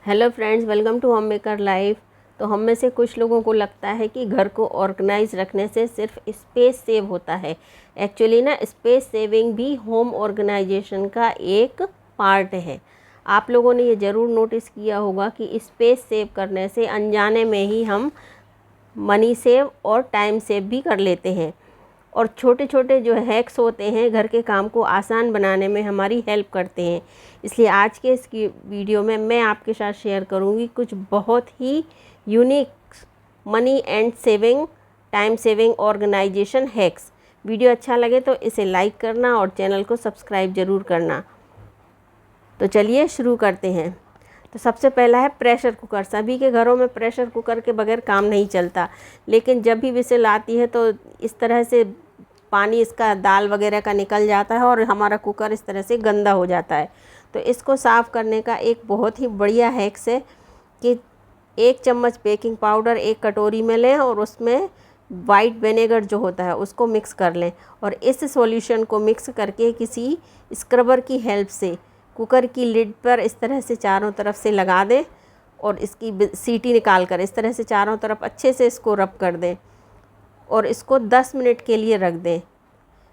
Hello friends, welcome to home maker life. तो हम में से कुछ लोगों को लगता है कि घर को ऑर्गेनाइज रखने से सिर्फ स्पेस सेव होता है। एक्चुअली ना, स्पेस सेविंग भी होम ऑर्गेनाइजेशन का एक पार्ट है। आप लोगों ने ये ज़रूर नोटिस किया होगा कि स्पेस सेव करने से अनजाने में ही हम मनी सेव और टाइम सेव भी कर लेते हैं। और छोटे छोटे जो हैक्स होते हैं घर के काम को आसान बनाने में हमारी हेल्प करते हैं। इसलिए आज के इस वीडियो में मैं आपके साथ शेयर करूंगी कुछ बहुत ही unique money and saving time saving organisation hacks. Video अच्छा लगे तो इसे लाइक करना और चैनल को सब्सक्राइब ज़रूर करना। तो चलिए शुरू करते हैं। तो सबसे पहला है प्रेशर कुकर। सभी के घरों में प्रेशर कुकर के बगैर काम नहीं चलता, लेकिन जब भी विसिल आती है तो इस तरह से पानी इसका दाल वगैरह का निकल जाता है और हमारा कुकर इस तरह से गंदा हो जाता है। तो इसको साफ़ करने का एक बहुत ही बढ़िया हैक्स है कि 1 चम्मच बेकिंग पाउडर एक कटोरी में लें और उसमें वाइट विनेगर जो होता है उसको मिक्स कर लें। और इस सॉल्यूशन को मिक्स करके किसी स्क्रबर की हेल्प से कुकर की लिड पर इस तरह से चारों तरफ से लगा दें और इसकी सीटी निकाल कर इस तरह से चारों तरफ अच्छे से इसको रब कर दें और इसको 10 मिनट के लिए रख दें।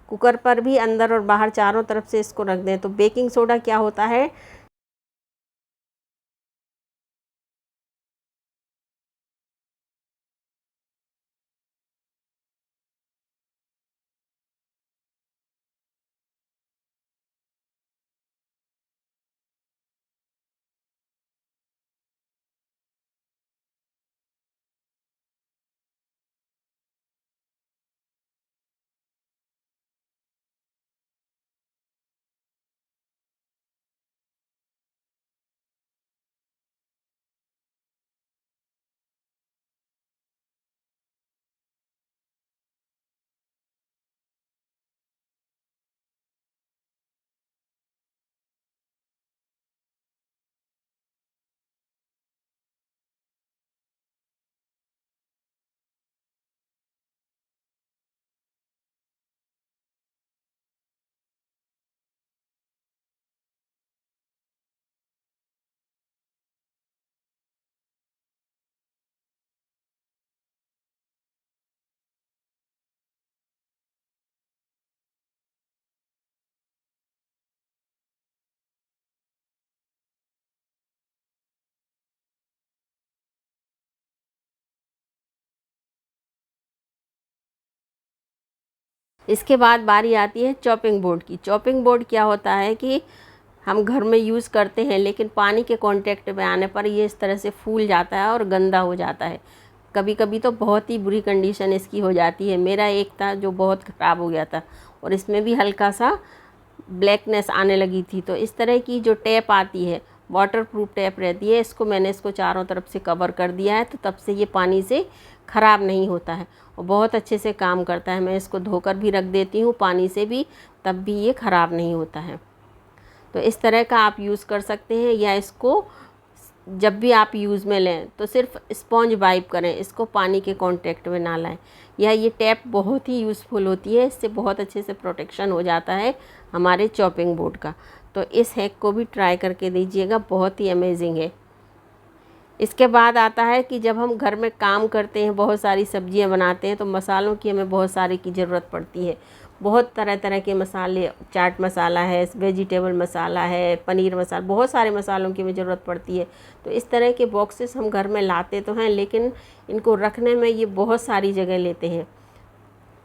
कुकर पर भी अंदर और बाहर चारों तरफ से इसको रख दें। तो बेकिंग सोडा क्या होता है, इसके बाद बारी आती है चॉपिंग बोर्ड की। चॉपिंग बोर्ड क्या होता है कि हम घर में यूज़ करते हैं, लेकिन पानी के कांटेक्ट में आने पर ये इस तरह से फूल जाता है और गंदा हो जाता है। कभी कभी तो बहुत ही बुरी कंडीशन इसकी हो जाती है। मेरा एक था जो बहुत ख़राब हो गया था और इसमें भी हल्का सा ब्लैकनेस आने लगी थी। तो इस तरह की जो टैप आती है, वाटरप्रूफ टैप रहती है, इसको चारों तरफ से कवर कर दिया है, तो तब से ये पानी से ख़राब नहीं होता है और बहुत अच्छे से काम करता है। मैं इसको धोकर भी रख देती हूँ पानी से भी, तब भी ये ख़राब नहीं होता है। तो इस तरह का आप यूज़ कर सकते हैं। या इसको जब भी आप यूज़ में लें तो सिर्फ स्पॉन्ज वाइप करें, इसको पानी के कांटेक्ट में ना लाएं। या ये टैप बहुत ही यूज़फुल होती है, इससे बहुत अच्छे से प्रोटेक्शन हो जाता है हमारे चॉपिंग बोर्ड का। तो इस हैक को भी ट्राई करके दीजिएगा, बहुत ही अमेजिंग है। इसके बाद आता है कि जब हम घर में काम करते हैं, बहुत सारी सब्जियां बनाते हैं, तो मसालों की हमें बहुत सारे की ज़रूरत पड़ती है। बहुत तरह तरह के मसाले, चाट मसाला है, वेजिटेबल मसाला है, पनीर मसाला, बहुत सारे मसालों की हमें ज़रूरत पड़ती है। तो इस तरह के बॉक्सेस हम घर में लाते तो हैं, लेकिन इनको रखने में ये बहुत सारी जगह लेते हैं।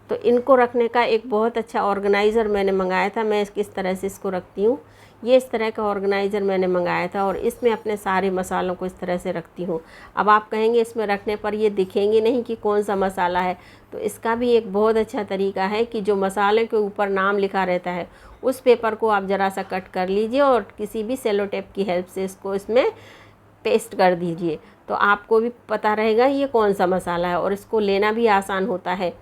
तो इनको रखने का एक बहुत अच्छा ऑर्गेनाइज़र मैंने मंगाया था। मैं किस तरह से इसको रखती हूँ, ये इस तरह का ऑर्गेनाइज़र मैंने मंगाया था और इसमें अपने सारे मसालों को इस तरह से रखती हूँ। अब आप कहेंगे इसमें रखने पर ये दिखेंगे नहीं कि कौन सा मसाला है, तो इसका भी एक बहुत अच्छा तरीका है कि जो मसाले के ऊपर नाम लिखा रहता है उस पेपर को आप ज़रा सा कट कर लीजिए और किसी भी सेलो टेप की हेल्प से इसको इसमें पेस्ट कर दीजिए। तो आपको भी पता रहेगा ये कौन सा मसाला है और इसको लेना भी आसान होता है।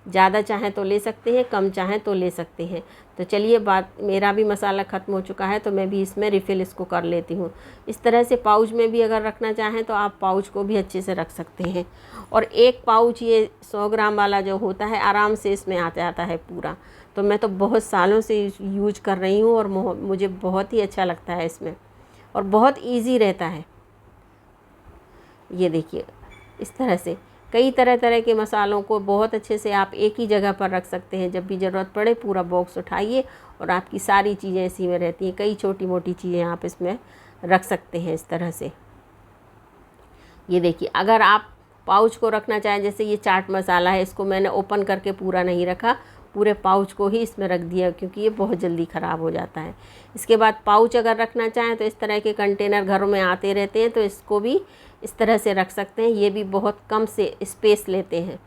ज़्यादा चाहें तो ले सकते हैं, कम चाहें तो ले सकते हैं। तो चलिए, मेरा भी मसाला ख़त्म हो चुका है तो मैं भी इसमें रिफ़िल इसको कर लेती हूँ। इस तरह से पाउच में भी अगर रखना चाहें तो आप पाउच को भी अच्छे से रख सकते हैं। और एक पाउच ये 100 ग्राम वाला जो होता है आराम से इसमें आ जाता है पूरा। तो मैं तो बहुत सालों से यूज कर रही हूँ और मुझे बहुत ही अच्छा लगता है इसमें और बहुत ईजी रहता है। ये देखिए इस तरह से कई तरह तरह के मसालों को बहुत अच्छे से आप एक ही जगह पर रख सकते हैं। जब भी ज़रूरत पड़े पूरा बॉक्स उठाइए और आपकी सारी चीज़ें इसी में रहती हैं। कई छोटी मोटी चीज़ें आप इसमें रख सकते हैं इस तरह से। ये देखिए अगर आप पाउच को रखना चाहें, जैसे ये चाट मसाला है, इसको मैंने ओपन करके पूरा नहीं रखा, पूरे पाउच को ही इसमें रख दिया क्योंकि ये बहुत जल्दी ख़राब हो जाता है। इसके बाद पाउच अगर रखना चाहें तो इस तरह के कंटेनर घरों में आते रहते हैं, तो इसको भी इस तरह से रख सकते हैं। ये भी बहुत कम से स्पेस लेते हैं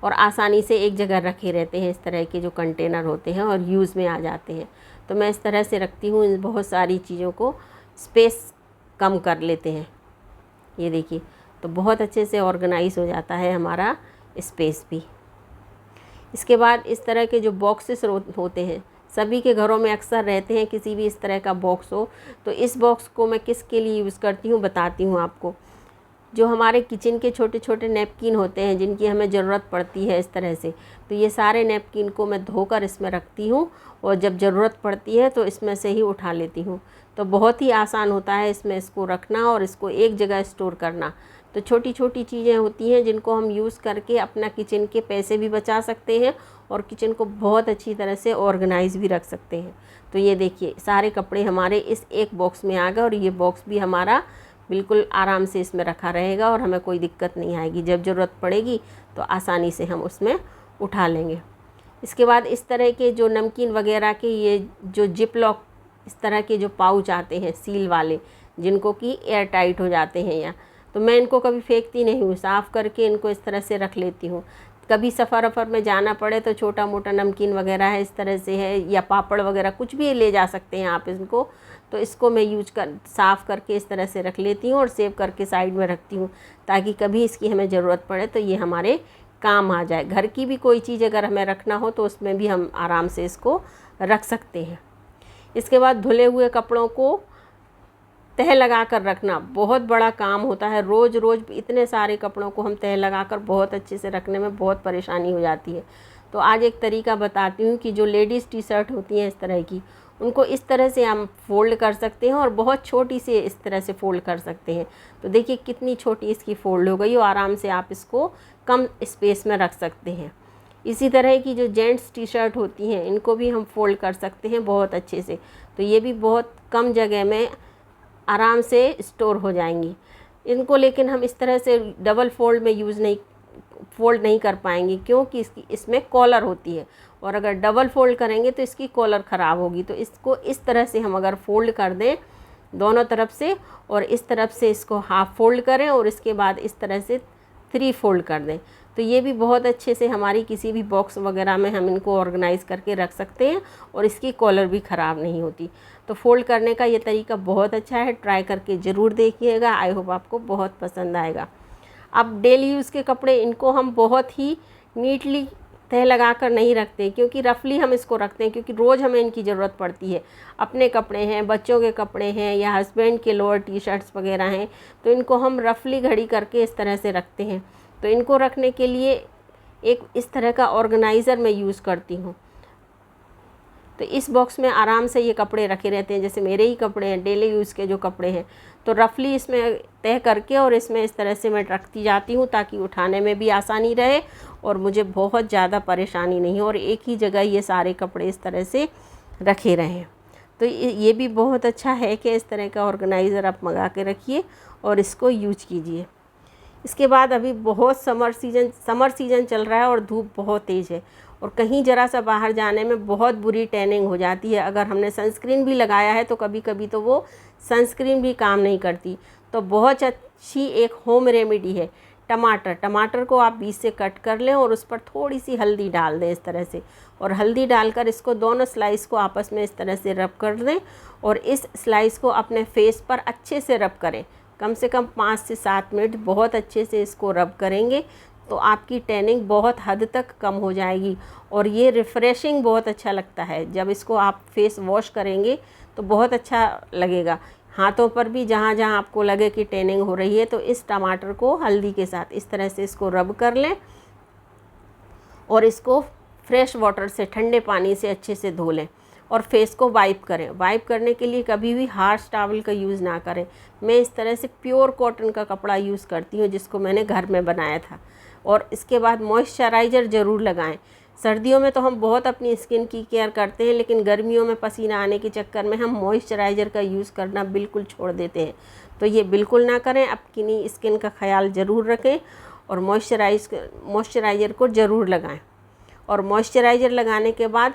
और आसानी से एक जगह रखे रहते हैं। इस तरह के जो कंटेनर होते हैं और यूज़ में आ जाते हैं, तो मैं इस तरह से रखती हूँ। बहुत सारी चीज़ों को स्पेस कम कर लेते हैं। ये देखिए तो बहुत अच्छे से ऑर्गेनाइज हो जाता है हमारा स्पेस भी। इसके बाद इस तरह के जो बॉक्सेस होते हैं सभी के घरों में अक्सर रहते हैं, किसी भी इस तरह का बॉक्स हो। तो इस बॉक्स को मैं किसके लिए यूज़ करती हूँ बताती हूँ आपको। जो हमारे किचन के छोटे छोटे नैपकिन होते हैं जिनकी हमें ज़रूरत पड़ती है इस तरह से, तो ये सारे नैपकिन को मैं धोकर इसमें रखती हूँ और जब ज़रूरत पड़ती है तो इसमें से ही उठा लेती हूँ। तो बहुत ही आसान होता है इसमें इसको रखना और इसको एक जगह स्टोर करना। तो छोटी छोटी चीज़ें होती हैं जिनको हम यूज़ करके अपना किचन के पैसे भी बचा सकते हैं और किचन को बहुत अच्छी तरह से ऑर्गेनाइज भी रख सकते हैं। तो ये देखिए सारे कपड़े हमारे इस एक बॉक्स में आ गए और ये बॉक्स भी हमारा बिल्कुल आराम से इसमें रखा रहेगा और हमें कोई दिक्कत नहीं आएगी। जब ज़रूरत पड़ेगी तो आसानी से हम उसमें उठा लेंगे। इसके बाद इस तरह के जो नमकीन वगैरह के ये जो जिप लॉक इस तरह के जो पाउच आते हैं सील वाले, जिनको कि एयर टाइट हो जाते हैं, या तो मैं इनको कभी फेंकती नहीं हूँ, साफ़ करके इनको इस तरह से रख लेती हूँ। कभी सफ़र वफ़र में जाना पड़े तो छोटा मोटा नमकीन वगैरह है इस तरह से है, या पापड़ वगैरह कुछ भी ले जा सकते हैं आप इनको। तो इसको मैं साफ़ करके इस तरह से रख लेती हूँ और सेव करके साइड में रखती हूँ, ताकि कभी इसकी हमें ज़रूरत पड़े तो ये हमारे काम आ जाए। घर की भी कोई चीज़ अगर हमें रखना हो तो उसमें भी हम आराम से इसको रख सकते हैं। इसके बाद धुले हुए कपड़ों को तह लगा कर रखना बहुत बड़ा काम होता है। रोज़ रोज़ इतने सारे कपड़ों को हम तह लगा कर बहुत अच्छे से रखने में बहुत परेशानी हो जाती है। तो आज एक तरीका बताती हूँ कि जो लेडीज़ टी शर्ट होती हैं इस तरह की, उनको इस तरह से हम फ़ोल्ड कर सकते हैं और बहुत छोटी से इस तरह से फ़ोल्ड कर सकते हैं। तो देखिए कितनी छोटी इसकी फ़ोल्ड हो गई और आराम से आप इसको कम स्पेस में रख सकते हैं। इसी तरह की जो जेंट्स टी शर्ट होती हैं इनको भी हम फ़ोल्ड कर सकते हैं बहुत अच्छे से। तो ये भी बहुत कम जगह में आराम से स्टोर हो जाएंगी इनको। लेकिन हम इस तरह से डबल फोल्ड में फ़ोल्ड नहीं कर पाएंगे, क्योंकि इसमें कॉलर होती है और अगर डबल फोल्ड करेंगे तो इसकी कॉलर ख़राब होगी। तो इसको इस तरह से हम अगर फ़ोल्ड कर दें दोनों तरफ से और इस तरफ से इसको हाफ़ फोल्ड करें और इसके बाद इस तरह से 3 फोल्ड कर दें, तो ये भी बहुत अच्छे से हमारी किसी भी बॉक्स वगैरह में हम इनको ऑर्गेनाइज़ करके रख सकते हैं और इसकी कॉलर भी ख़राब नहीं होती। तो फ़ोल्ड करने का ये तरीका बहुत अच्छा है, ट्राई करके ज़रूर देखिएगा। आई होप आपको बहुत पसंद आएगा। अब डेली यूज़ के कपड़े, इनको हम बहुत ही नीटली तह लगा कर नहीं रखते, क्योंकि रफली हम इसको रखते हैं, क्योंकि रोज़ हमें इनकी ज़रूरत पड़ती है। अपने कपड़े हैं, बच्चों के कपड़े हैं या हस्बैंड के लोअर टी शर्ट्स वगैरह हैं, तो इनको हम रफली घड़ी करके इस तरह से रखते हैं। तो इनको रखने के लिए एक इस तरह का ऑर्गेनाइज़र मैं यूज़ करती हूँ। तो इस बॉक्स में आराम से ये कपड़े रखे रहते हैं। जैसे मेरे ही कपड़े हैं, डेली यूज़ के जो कपड़े हैं, तो रफली इसमें तय करके और इसमें इस तरह से मैं रखती जाती हूँ, ताकि उठाने में भी आसानी रहे और मुझे बहुत ज़्यादा परेशानी नहीं हो और एक ही जगह ये सारे कपड़े इस तरह से रखे रहें। तो ये भी बहुत अच्छा है कि इस तरह का ऑर्गेनाइज़र आप मंगा के रखिए और इसको यूज कीजिए। इसके बाद अभी बहुत समर सीज़न चल रहा है और धूप बहुत तेज़ है और कहीं ज़रा सा बाहर जाने में बहुत बुरी टैनिंग हो जाती है। अगर हमने सनस्क्रीन भी लगाया है तो कभी कभी तो वो सनस्क्रीन भी काम नहीं करती। तो बहुत अच्छी एक होम रेमेडी है टमाटर को आप बीच से कट कर लें और उस पर थोड़ी सी हल्दी डाल दें इस तरह से, और हल्दी डालकर इसको दोनों स्लाइस को आपस में इस तरह से रब कर दें और इस स्लाइस को अपने फेस पर अच्छे से रब करें। कम से कम 5 से 7 मिनट बहुत अच्छे से इसको रब करेंगे तो आपकी टैनिंग बहुत हद तक कम हो जाएगी। और ये रिफ़्रेशिंग बहुत अच्छा लगता है, जब इसको आप फेस वॉश करेंगे तो बहुत अच्छा लगेगा। हाथों पर भी जहाँ जहाँ आपको लगे कि टैनिंग हो रही है, तो इस टमाटर को हल्दी के साथ इस तरह से इसको रब कर लें और इसको फ्रेश वाटर से, ठंडे पानी से अच्छे से धो लें और फेस को वाइप करें। वाइप करने के लिए कभी भी हार्श टॉवल का यूज़ ना करें। मैं इस तरह से प्योर कॉटन का कपड़ा यूज़ करती हूँ जिसको मैंने घर में बनाया था। और इसके बाद मॉइस्चराइज़र ज़रूर लगाएं। सर्दियों में तो हम बहुत अपनी स्किन की केयर करते हैं, लेकिन गर्मियों में पसीना आने के चक्कर में हम मॉइस्चराइज़र का यूज़ करना बिल्कुल छोड़ देते हैं। तो ये बिल्कुल ना करें, अपनी स्किन का ख्याल ज़रूर रखें और मॉइस्चराइज़र को ज़रूर लगाएं। और मॉइस्चराइज़र लगाने के बाद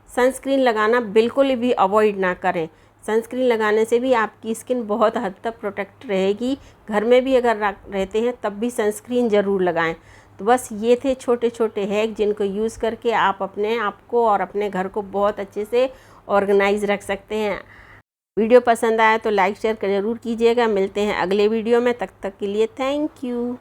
सनस्क्रीन लगाना बिल्कुल भी अवॉइड ना करें। सनस्क्रीन लगाने से भी आपकी स्किन बहुत हद तक प्रोटेक्ट रहेगी। घर में भी अगर रहते हैं तब भी सनस्क्रीन ज़रूर लगाएं। तो बस ये थे छोटे छोटे हैक जिनको यूज़ करके आप अपने आप को और अपने घर को बहुत अच्छे से ऑर्गेनाइज रख सकते हैं। वीडियो पसंद आया तो लाइक शेयर ज़रूर कीजिएगा। मिलते हैं अगले वीडियो में, तब तक के लिए थैंक यू।